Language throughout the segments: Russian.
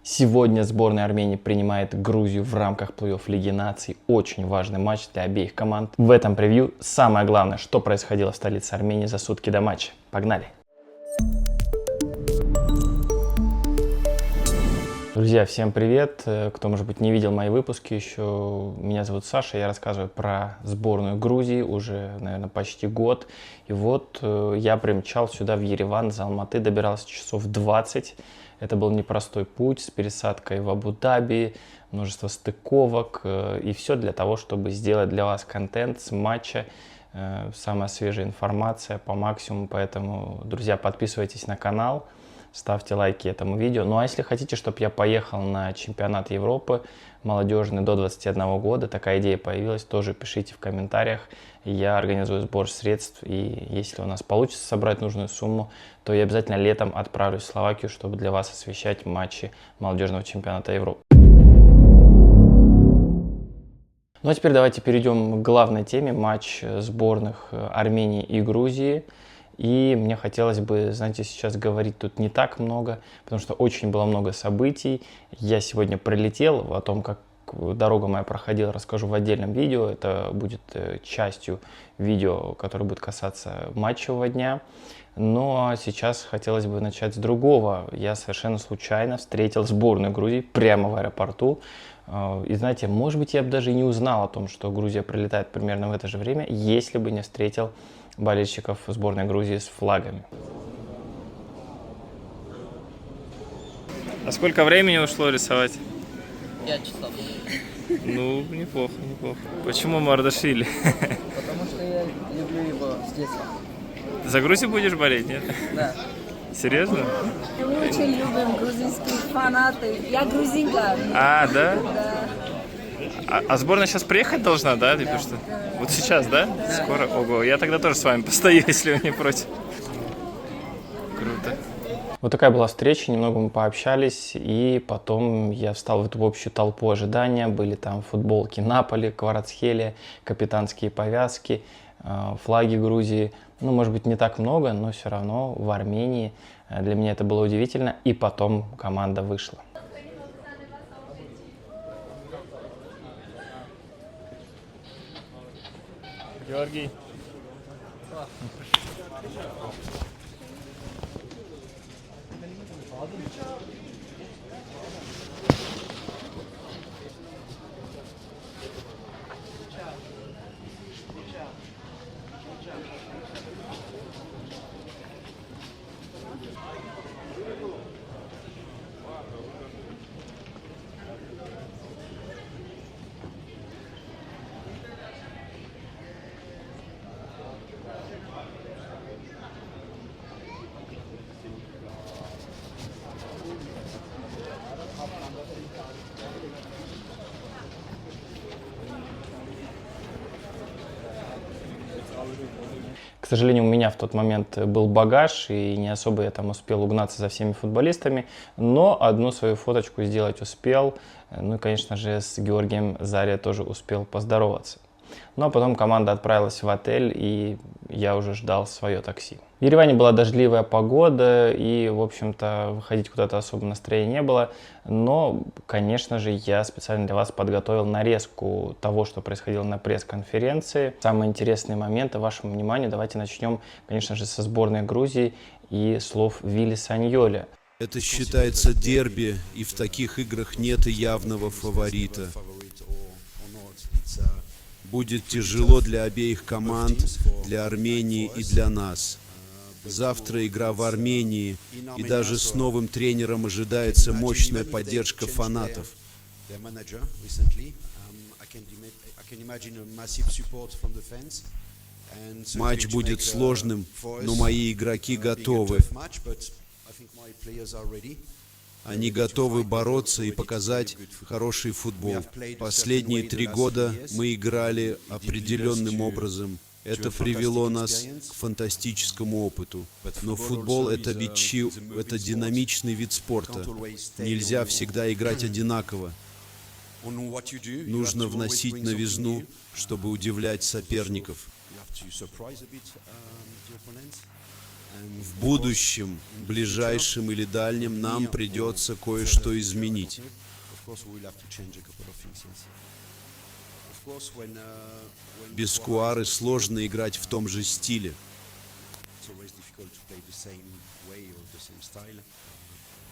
Сегодня сборная Армении принимает Грузию в рамках плей-офф Лиги наций. Очень важный матч для обеих команд. В этом превью самое главное, что происходило в столице Армении за сутки до матча. Погнали! Друзья, всем привет! Кто, может быть, не видел мои выпуски еще, меня зовут Саша, я рассказываю про сборную Грузии уже, наверное, почти год. И вот я примчал сюда, в Ереван, из Алматы, добирался часов 20. Это был непростой путь с пересадкой в Абу-Даби, множество стыковок. И все для того, чтобы сделать для вас контент с матча. Самая свежая информация по максимуму. Поэтому, друзья, подписывайтесь на канал. Ставьте лайки этому видео. Ну а если хотите, чтобы я поехал на чемпионат Европы молодежный до 21 года, такая идея появилась, тоже пишите в комментариях. Я организую сбор средств, и если у нас получится собрать нужную сумму, то я обязательно летом отправлюсь в Словакию, чтобы для вас освещать матчи молодежного чемпионата Европы. Ну а теперь давайте перейдем к главной теме, матч сборных Армении и Грузии. И мне хотелось бы, знаете, сейчас говорить тут не так много, потому что очень было много событий. Я сегодня прилетел, о том, как дорога моя проходила, расскажу в отдельном видео. Это будет частью видео, которое будет касаться матчевого дня. Но сейчас хотелось бы начать с другого. Я совершенно случайно встретил сборную Грузии прямо в аэропорту. И знаете, может быть, я бы даже и не узнал о том, что Грузия прилетает примерно в это же время, если бы не встретил болельщиков сборной Грузии с флагами. А сколько времени ушло рисовать? 5 часов. Ну, неплохо, неплохо. Почему Мардашвили? Потому что я люблю его с детства. За Грузию будешь болеть, нет? Да. Серьезно? Мы очень любим грузинские фанаты. Я грузинка. А, да? Да. А сборная сейчас приехать должна, да? Типа что? Вот сейчас, да? Скоро? Ого, я тогда тоже с вами постою, если вы не против. Круто. Вот такая была встреча, немного мы пообщались, и потом я встал в эту общую толпу ожидания. Были там футболки Наполи, Кварацхелия, капитанские повязки, флаги Грузии. Ну, может быть, не так много, но все равно в Армении для меня это было удивительно. И потом команда вышла. Георгий. К сожалению, у меня в тот момент был багаж, и не особо я там успел угнаться за всеми футболистами, но одну свою фоточку сделать успел. Ну и, конечно же, с Георгием Заря тоже успел поздороваться. Ну а потом команда отправилась в отель, и я уже ждал свое такси. В Ереване была дождливая погода, и, в общем-то, выходить куда-то особо настроения не было. Но, конечно же, я специально для вас подготовил нарезку того, что происходило на пресс-конференции. Самые интересные моменты вашему вниманию. Давайте начнем, конечно же, со сборной Грузии и слов Вилли Саньоли. Это считается дерби, и в таких играх нет и явного фаворита. Будет тяжело для обеих команд, для Армении и для нас. Завтра игра в Армении, и даже с новым тренером ожидается мощная поддержка фанатов. Матч будет сложным, но мои игроки готовы. Они готовы бороться и показать хороший футбол. Последние 3 года мы играли определенным образом. Это привело нас к фантастическому опыту. Но футбол — это динамичный вид спорта. Нельзя всегда играть одинаково. Нужно вносить новизну, чтобы удивлять соперников. В будущем, ближайшем или дальнем, нам придется кое-что изменить. Без Куары сложно играть в том же стиле.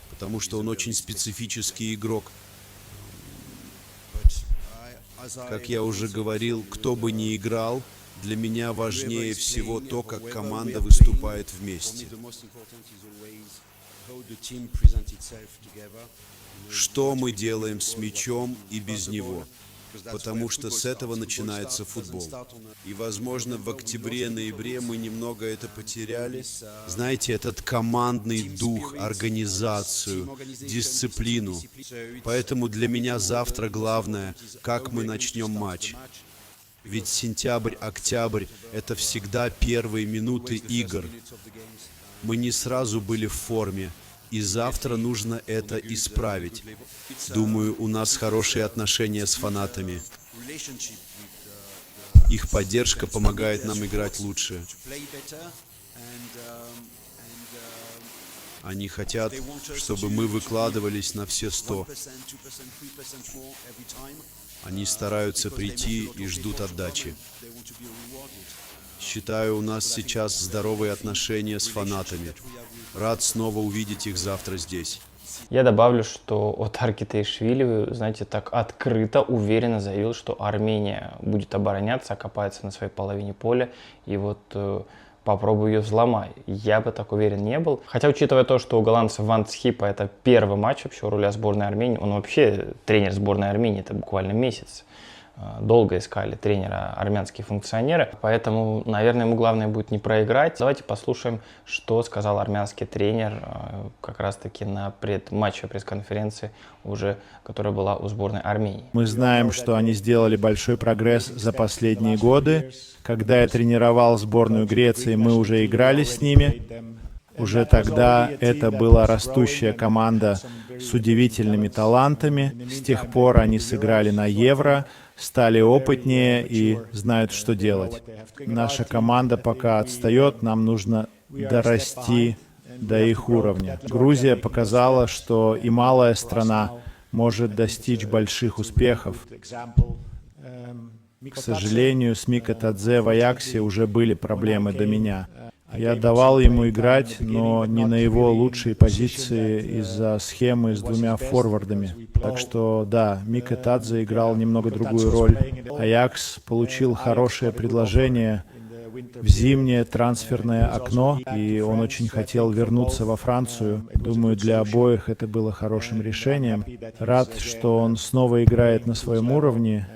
Потому что он очень специфический игрок. Как я уже говорил, кто бы ни играл, для меня важнее всего то, как команда выступает вместе. Что мы делаем с мячом и без него. Потому что с этого начинается футбол. И, возможно, в октябре-ноябре мы немного это потеряли. Знаете, этот командный дух, организацию, дисциплину. Поэтому для меня завтра главное, как мы начнем матч. Ведь сентябрь-октябрь – это всегда первые минуты игр. Мы не сразу были в форме. И завтра нужно это исправить. Думаю, у нас хорошие отношения с фанатами. Их поддержка помогает нам играть лучше. Они хотят, чтобы мы выкладывались на все 100. Они стараются прийти и ждут отдачи. Считаю, у нас сейчас здоровые отношения с фанатами. Рад снова увидеть их завтра здесь. Я добавлю, что Отар Гетаишвили, знаете, так открыто, уверенно заявил, что Армения будет обороняться, окопается на своей половине поля, и вот попробую ее взломать. Я бы так уверен не был. Хотя, учитывая то, что у голландца Ван Цхипа это первый матч вообще у руля сборной Армении, он вообще тренер сборной Армении, это буквально месяц. Долго искали тренера армянские функционеры, поэтому, наверное, ему главное будет не проиграть. Давайте послушаем, что сказал армянский тренер как раз-таки на предматчевой пресс-конференции, уже, которая была у сборной Армении. Мы знаем, что они сделали большой прогресс за последние годы. Когда я тренировал сборную Греции, мы уже играли с ними. Уже тогда это была растущая команда с удивительными талантами. С тех пор они сыграли на Евро, стали опытнее и знают, что делать. Наша команда пока отстает, нам нужно дорасти до их уровня. Грузия показала, что и малая страна может достичь больших успехов. К сожалению, с Мика Тадзе в Аяксе уже были проблемы до меня. Я давал ему играть, но не на его лучшие позиции из-за схемы с двумя форвардами. Так что, да, Мика Тадзе играл немного другую роль. Аякс получил хорошее предложение в зимнее трансферное окно, и он очень хотел вернуться во Францию. Думаю, для обоих это было хорошим решением. Рад, что он снова играет на своем уровне.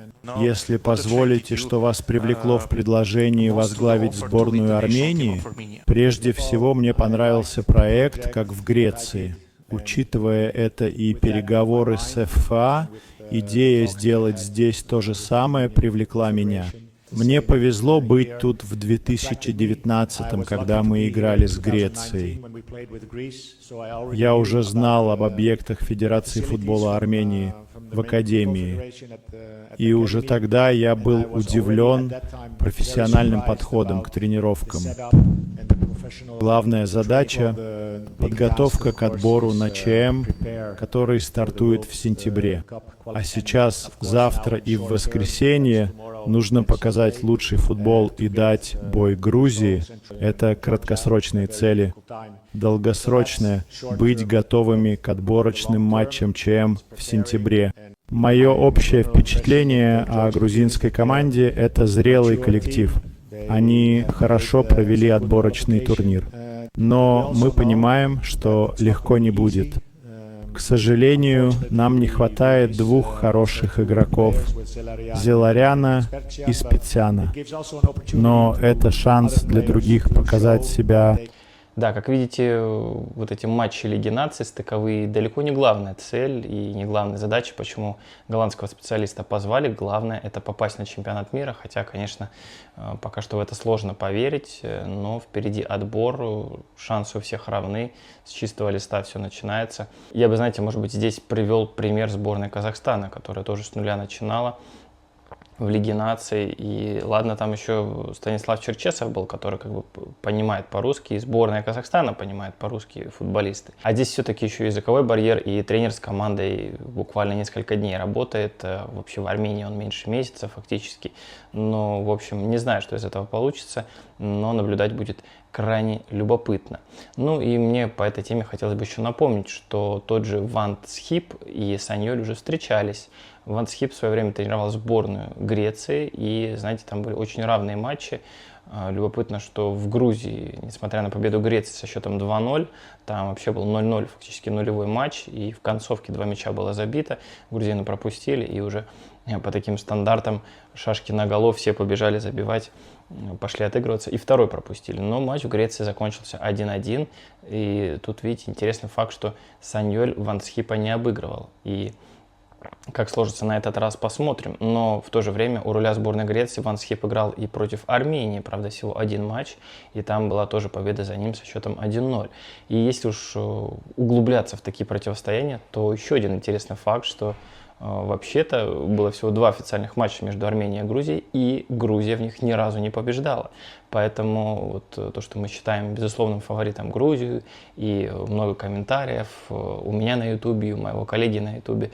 Если позволите, что вас привлекло в предложении возглавить сборную Армении, прежде всего мне понравился проект, как в Греции. Учитывая это и переговоры с ФФА, идея сделать здесь то же самое привлекла меня. Мне повезло быть тут в 2019, когда мы играли с Грецией. Я уже знал об объектах Федерации футбола Армении в Академии. И уже тогда я был удивлен профессиональным подходом к тренировкам. Главная задача — подготовка к отбору на ЧМ, который стартует в сентябре. А сейчас, завтра и в воскресенье нужно показать лучший футбол и дать бой Грузии. Это краткосрочные цели. Долгосрочное — быть готовыми к отборочным матчам ЧМ в сентябре. Мое общее впечатление о грузинской команде — это зрелый коллектив. Они хорошо провели отборочный турнир. Но мы понимаем, что легко не будет. К сожалению, нам не хватает двух хороших игроков — Зеларяна и Специана. Но это шанс для других показать себя. Да, как видите, вот эти матчи Лиги наций стыковые далеко не главная цель и не главная задача, почему голландского специалиста позвали. Главное — это попасть на чемпионат мира, хотя, конечно, пока что в это сложно поверить, но впереди отбор, шансы у всех равны, с чистого листа все начинается. Я бы, знаете, может быть, здесь привел пример сборной Казахстана, которая тоже с нуля начинала. в Лиге наций. И ладно, там еще Станислав Черчесов был, который как бы понимает по-русски, и сборная Казахстана понимает по-русски, футболисты. А здесь все-таки еще языковой барьер, и тренер с командой буквально несколько дней работает. Вообще в Армении он меньше месяца фактически. Но, в общем, не знаю, что из этого получится, но наблюдать будет крайне любопытно. Ну и мне по этой теме хотелось бы еще напомнить, что тот же Ван Цхип и Саньоль уже встречались. Ван Цхип в свое время тренировал сборную Греции, и, знаете, там были очень равные матчи. Любопытно, что в Грузии, несмотря на победу Греции со счетом 2-0, там вообще был 0-0, фактически нулевой матч, и в концовке 2 мяча было забито, грузины пропустили, и уже по таким стандартам шашки на голову все побежали забивать, пошли отыгрываться, и второй пропустили. Но матч в Греции закончился 1-1, и тут, видите, интересный факт, что Саньоль Ван Цхипа не обыгрывал. И как сложится на этот раз, посмотрим. Но в то же время у руля сборной Греции Ван Цхип играл и против Армении, правда, всего один матч, и там была тоже победа за ним со счетом 1-0. И если уж углубляться в такие противостояния, то еще один интересный факт, что вообще-то было всего 2 официальных матча между Арменией и Грузией, и Грузия в них ни разу не побеждала. Поэтому вот то, что мы считаем безусловным фаворитом Грузию, и много комментариев у меня на ютубе, у моего коллеги на ютубе,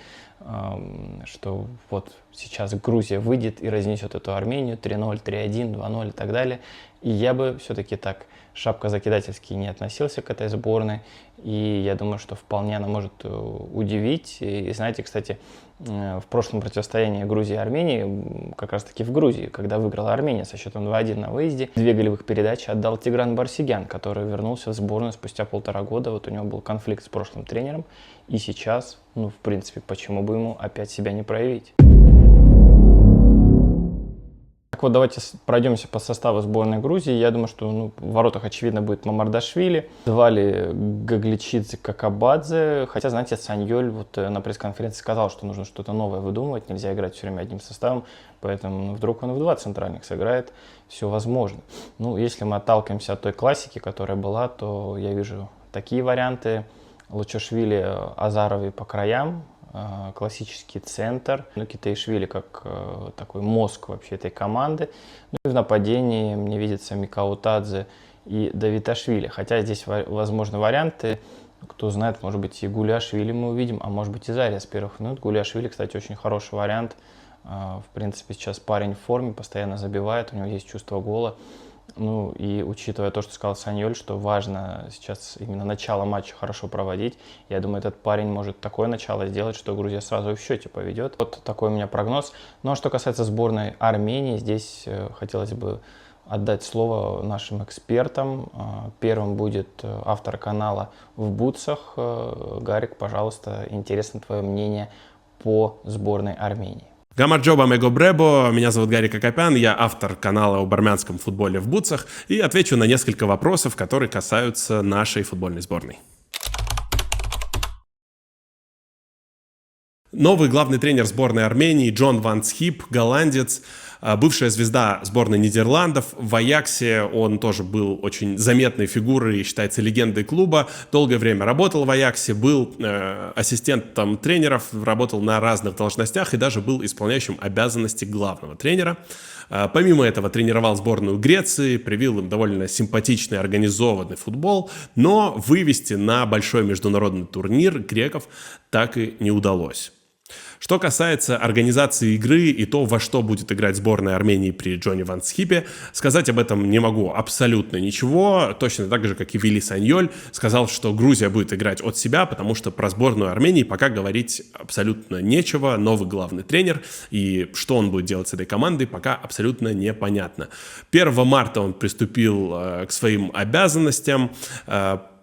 что вот сейчас Грузия выйдет и разнесет эту Армению 3-0, 3-1, 2-0 и так далее. И я бы все-таки так шапкозакидательски не относился к этой сборной. И я думаю, что вполне она может удивить. И знаете, кстати, в прошлом противостоянии Грузии и Армении, как раз таки в Грузии, когда выиграла Армения со счетом 2-1 на выезде, 2 голевых передачи отдал Тигран Барсигян, который вернулся в сборную спустя 1,5 года. Вот у него был конфликт с прошлым тренером. И сейчас, ну, в принципе, почему бы ему опять себя не проявить? Так вот, давайте пройдемся по составу сборной Грузии. Я думаю, что в воротах, очевидно, будет Мамардашвили. Звали Гагличидзе, Какабадзе. Хотя, знаете, Саньоль вот на пресс-конференции сказал, что нужно что-то новое выдумывать. Нельзя играть все время одним составом. Поэтому вдруг он в 2 центральных сыграет. Все возможно. Ну, если мы отталкиваемся от той классики, которая была, то я вижу такие варианты. Лучашвили, Азаровой по краям. Классический центр. Ну, Китаишвили как такой мозг вообще этой команды. Ну и в нападении мне видится Микаутадзе и Давиташвили. Хотя здесь возможны варианты. Кто знает, может быть, и Гуляшвили мы увидим, а может быть и Заря с первых минут. Гуляшвили, кстати, очень хороший вариант. В принципе, сейчас парень в форме, постоянно забивает, у него есть чувство гола. Ну и учитывая то, что сказал Саньоль, что важно сейчас именно начало матча хорошо проводить, я думаю, этот парень может такое начало сделать, что Грузия сразу в счете поведет. Вот такой у меня прогноз. Ну а что касается сборной Армении, здесь хотелось бы отдать слово нашим экспертам. Первым будет автор канала «В бутсах». Гарик, пожалуйста, интересно твое мнение по сборной Армении. Гамарджоба Мего Бребо, меня зовут Гарик Акопян, я автор канала об армянском футболе в бутсах и отвечу на несколько вопросов, которые касаются нашей футбольной сборной. Новый главный тренер сборной Армении Джон Ван Цхип, голландец, бывшая звезда сборной Нидерландов. В Аяксе он тоже был очень заметной фигурой и считается легендой клуба. Долгое время работал в Аяксе, был ассистентом тренеров, работал на разных должностях и даже был исполняющим обязанности главного тренера. Помимо этого тренировал сборную Греции, привил им довольно симпатичный организованный футбол, но вывести на большой международный турнир греков так и не удалось. Что касается организации игры и то, во что будет играть сборная Армении при Джоне Ван Цхипе, сказать об этом не могу абсолютно ничего. Точно так же, как и Вили Саньоль сказал, что Грузия будет играть от себя, потому что про сборную Армении пока говорить абсолютно нечего. Новый главный тренер, и что он будет делать с этой командой, пока абсолютно непонятно. 1 марта он приступил к своим обязанностям.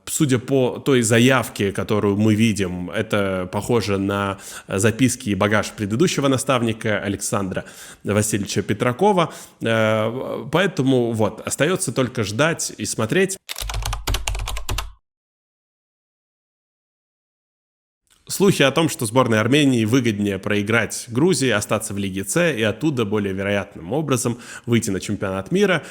Судя по той заявке, которую мы видим, это похоже на записки и багаж предыдущего наставника Александра Васильевича Петракова. Поэтому вот, остается только ждать и смотреть. Слухи о том, что сборной Армении выгоднее проиграть Грузии, остаться в Лиге С и оттуда более вероятным образом выйти на чемпионат мира.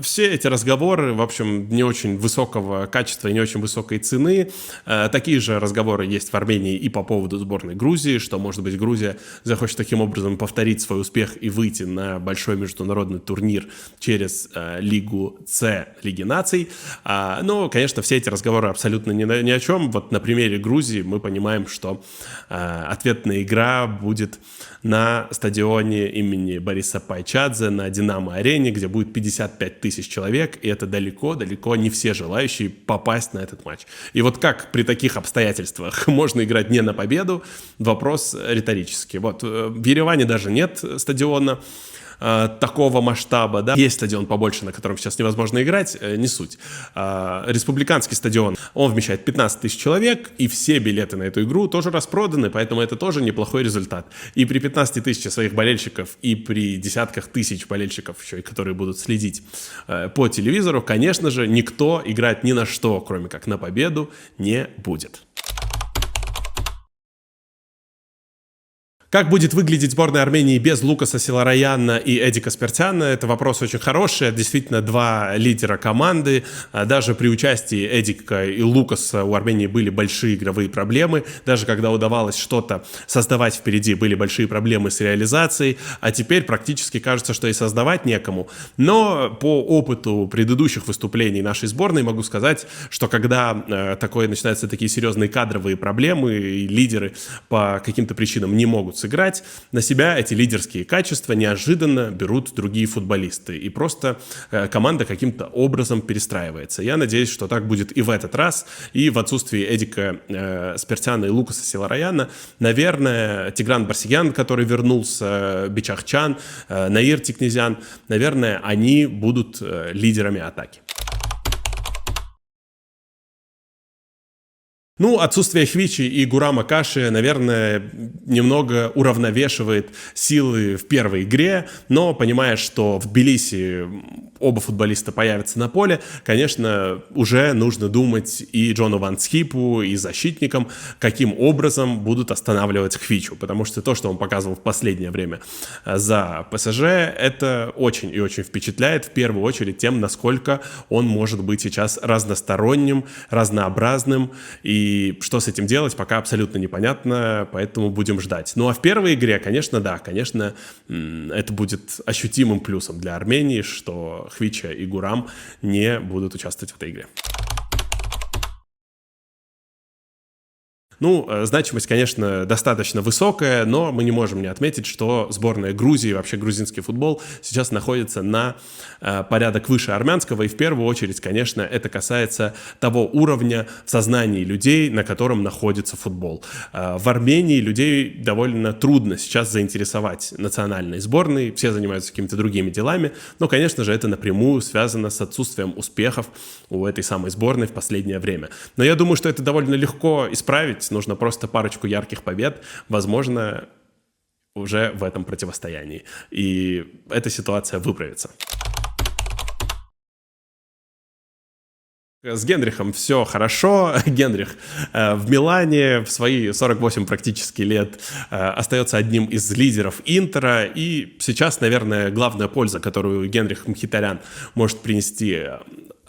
Все эти разговоры, в общем, не очень высокого качества и не очень высокой цены. Такие же разговоры есть в Армении и по поводу сборной Грузии, что, может быть, Грузия захочет таким образом повторить свой успех и выйти на большой международный турнир через Лигу С, Лиги наций. Но, конечно, все эти разговоры абсолютно ни о чем. Вот на примере Грузии мы понимаем, что ответная игра будет на стадионе имени Бориса Пайчадзе на Динамо-арене, где будет 55 тысяч человек, и это далеко не все желающие попасть на этот матч. И вот как при таких обстоятельствах можно играть не на победу, вопрос риторический. Вот в Ереване даже нет стадиона такого масштаба, да, есть стадион побольше, на котором сейчас невозможно играть, не суть. Республиканский стадион, он вмещает 15 тысяч человек, и все билеты на эту игру тоже распроданы, поэтому это тоже неплохой результат. И при 15 тысячах своих болельщиков, и при десятках тысяч болельщиков еще, которые будут следить по телевизору, конечно же, никто играть ни на что, кроме как на победу, не будет. Как будет выглядеть сборная Армении без Лукаса Силараяна и Эдика Спиртяна? Это вопрос очень хороший. Действительно, два лидера команды. Даже при участии Эдика и Лукаса у Армении были большие игровые проблемы. Даже когда удавалось что-то создавать впереди, были большие проблемы с реализацией. А теперь практически кажется, что и создавать некому. Но по опыту предыдущих выступлений нашей сборной могу сказать, что когда начинаются такие серьезные кадровые проблемы, и лидеры по каким-то причинам не могут сыграть, на себя эти лидерские качества неожиданно берут другие футболисты. И просто команда каким-то образом перестраивается. Я надеюсь, что так будет и в этот раз. И в отсутствии Эдика Спиртяна и Лукаса Силараяна, наверное, Тигран Барсигян, который вернулся, Бичахчан, Наир Тикнезян, наверное, они будут лидерами атаки. Ну, отсутствие Хвичи и Гурама Каши, наверное, немного уравновешивает силы в первой игре, но понимая, что в Тбилиси оба футболиста появятся на поле, конечно, уже нужно думать и Джону Ван Схипу, и защитникам, каким образом будут останавливать Хвичу, потому что то, что он показывал в последнее время за ПСЖ, это очень и очень впечатляет, в первую очередь тем, насколько он может быть сейчас разносторонним, разнообразным, и что с этим делать, пока абсолютно непонятно, поэтому будем ждать. Ну а в первой игре, конечно, да, конечно, это будет ощутимым плюсом для Армении, что Хвича и Гурам не будут участвовать в этой игре. Ну, значимость, конечно, достаточно высокая, но мы не можем не отметить, что сборная Грузии, вообще грузинский футбол, сейчас находится на порядок выше армянского, и в первую очередь, конечно, это касается того уровня в сознании людей, на котором находится футбол. В Армении людей довольно трудно сейчас заинтересовать национальной сборной, все занимаются какими-то другими делами, но, конечно же, это напрямую связано с отсутствием успехов у этой самой сборной в последнее время. Но я думаю, что это довольно легко исправить. Нужно просто парочку ярких побед, возможно, уже в этом противостоянии. И эта ситуация выправится. С Генрихом все хорошо. Генрих в Милане в свои 48 практически лет остается одним из лидеров Интера. И сейчас, наверное, главная польза, которую Генрих Мхитарян может принести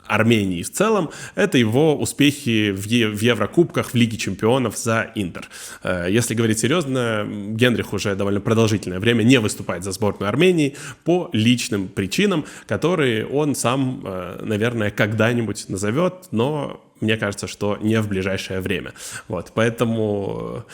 Армении в целом, это его успехи в Еврокубках, в Лиге чемпионов за Интер. Если говорить серьезно, Генрих уже довольно продолжительное время не выступает за сборную Армении по личным причинам, которые он сам, наверное, когда-нибудь назовет, но мне кажется, что не в ближайшее время. Вот, поэтому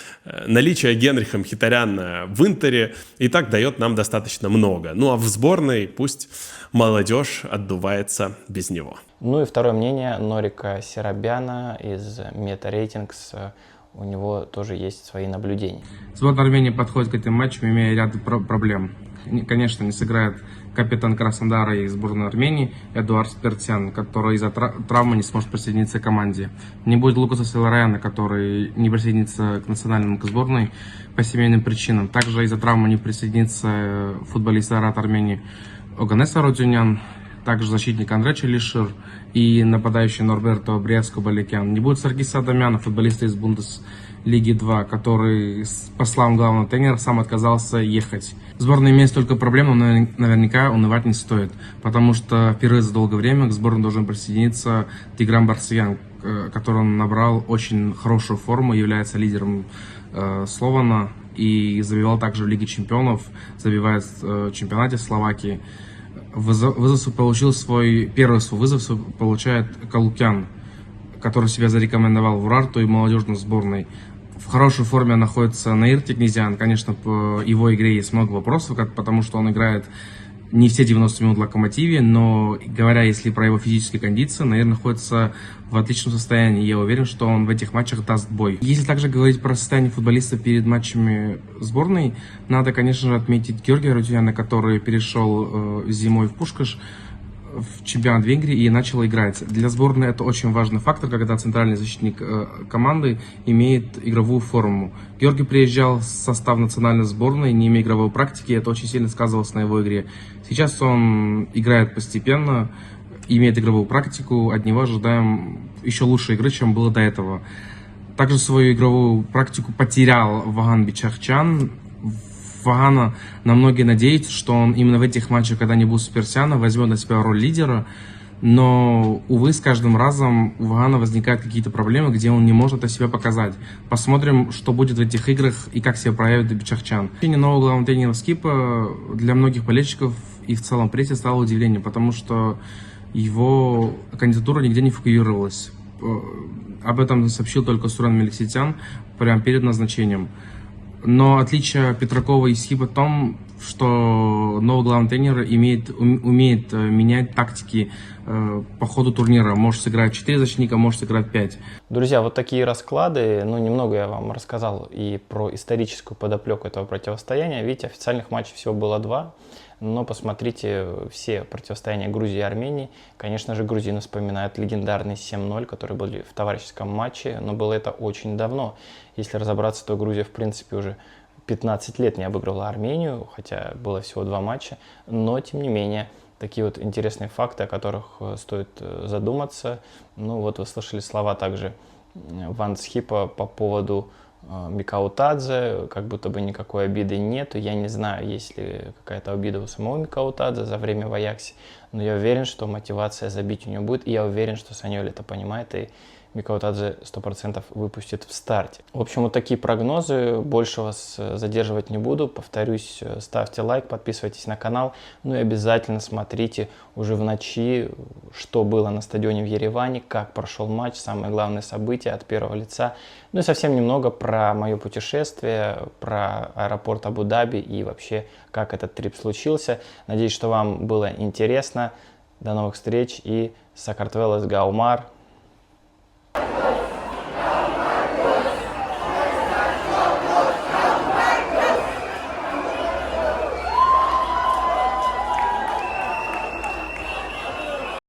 наличие Генриха Мхитаряна в Интере и так дает нам достаточно много. Ну а в сборной пусть молодежь отдувается без него. Ну и второе мнение Норика Серабяна из Meta Ratings. У него тоже есть свои наблюдения. Сборная Армении подходит к этим матчам, имея ряд проблем. Конечно, не сыграет капитан Краснодара и сборной Армении Эдуард Спиртян, который из-за травмы не сможет присоединиться к команде. Не будет Лукаса Силараяна, который не присоединится к национальной сборной по семейным причинам. Также из-за травмы не присоединится футболист Арат Армении Оганес Ародюнян. также защитник Андре Челишер и нападающий Норберто Бриаско-Баликян. Не будет Саркиса Адамяна, футболиста из Бундеслиги 2, который, по словам главного тренера, сам отказался ехать. Сборная имеет столько проблем, но наверняка унывать не стоит, потому что впервые за долгое время к сборной должен присоединиться Тигран Барсиян, который он набрал очень хорошую форму, является лидером Слована и забивал также в Лиге Чемпионов, забивает в чемпионате Словакии. Вызов получил первый свой вызов получает Калукян, который себя зарекомендовал в Урарту и молодежной сборной. В хорошей форме находится Наир Текнезиан. Конечно, по его игре есть много вопросов, потому что он играет не все 90 минут в Локомотиве, но говоря, если про его физические кондиции, Наир находится в отличном состоянии. Я уверен, что он в этих матчах даст бой. Если также говорить про состояние футболиста перед матчами сборной, надо, конечно же, отметить Георгия Рутюняна, который перешел зимой в Пушкаш, в чемпионат Венгрии и начал играть. Для сборной это очень важный фактор, когда центральный защитник команды имеет игровую форму. Георгий приезжал в состав национальной сборной, не имея игровой практики, и это очень сильно сказывалось на его игре. Сейчас он играет постепенно, имеет игровую практику, от него ожидаем еще лучшей игры, чем было до этого. Также свою игровую практику потерял Ваган Бичахчан. Вагана на многие надеются, что он именно в этих матчах, когда не будет Суперсяна, возьмет на себя роль лидера. Но, увы, с каждым разом у Вагана возникают какие-то проблемы, где он не может о себе показать. Посмотрим, что будет в этих играх и как себя проявит Бичахчан. Решение нового главного тренера Скипа для многих болельщиков и в целом прессе стало удивлением, потому что его кандидатура нигде не фигурировалась. Об этом сообщил только Сурен Меликситян прямо перед назначением. Но отличие Петракова и Скипа в том, что новый главный тренер умеет менять тактики по ходу турнира. Может сыграть 4 защитника, может сыграть 5. Друзья, вот такие расклады. Ну, немного я вам рассказал и про историческую подоплеку этого противостояния. Видите, официальных матчей всего было 2. Но посмотрите все противостояния Грузии и Армении. Конечно же, грузины вспоминают легендарный 7-0, которые были в товарищеском матче. Но было это очень давно. Если разобраться, то Грузия, в принципе, уже 15 лет не обыгрывала Армению, хотя было всего 2 матча. Но, тем не менее, такие вот интересные факты, о которых стоит задуматься. Ну вот вы слышали слова также Ван Схипа по поводу Микаутадзе, как будто бы никакой обиды нет. Я не знаю, есть ли какая-то обида у самого Микаутадзе за время в Аяксе, но я уверен, что мотивация забить у него будет, и я уверен, что Саньоль это понимает, и Микаутадзе 100% выпустит в старте. В общем, вот такие прогнозы. Больше вас задерживать не буду. Повторюсь, ставьте лайк, подписывайтесь на канал. Ну и обязательно смотрите уже в ночи, что было на стадионе в Ереване, как прошел матч, самые главные события от первого лица. Ну и совсем немного про мое путешествие, про аэропорт Абу-Даби и вообще, как этот трип случился. Надеюсь, что вам было интересно. До новых встреч и Сакартвелес Гаумар.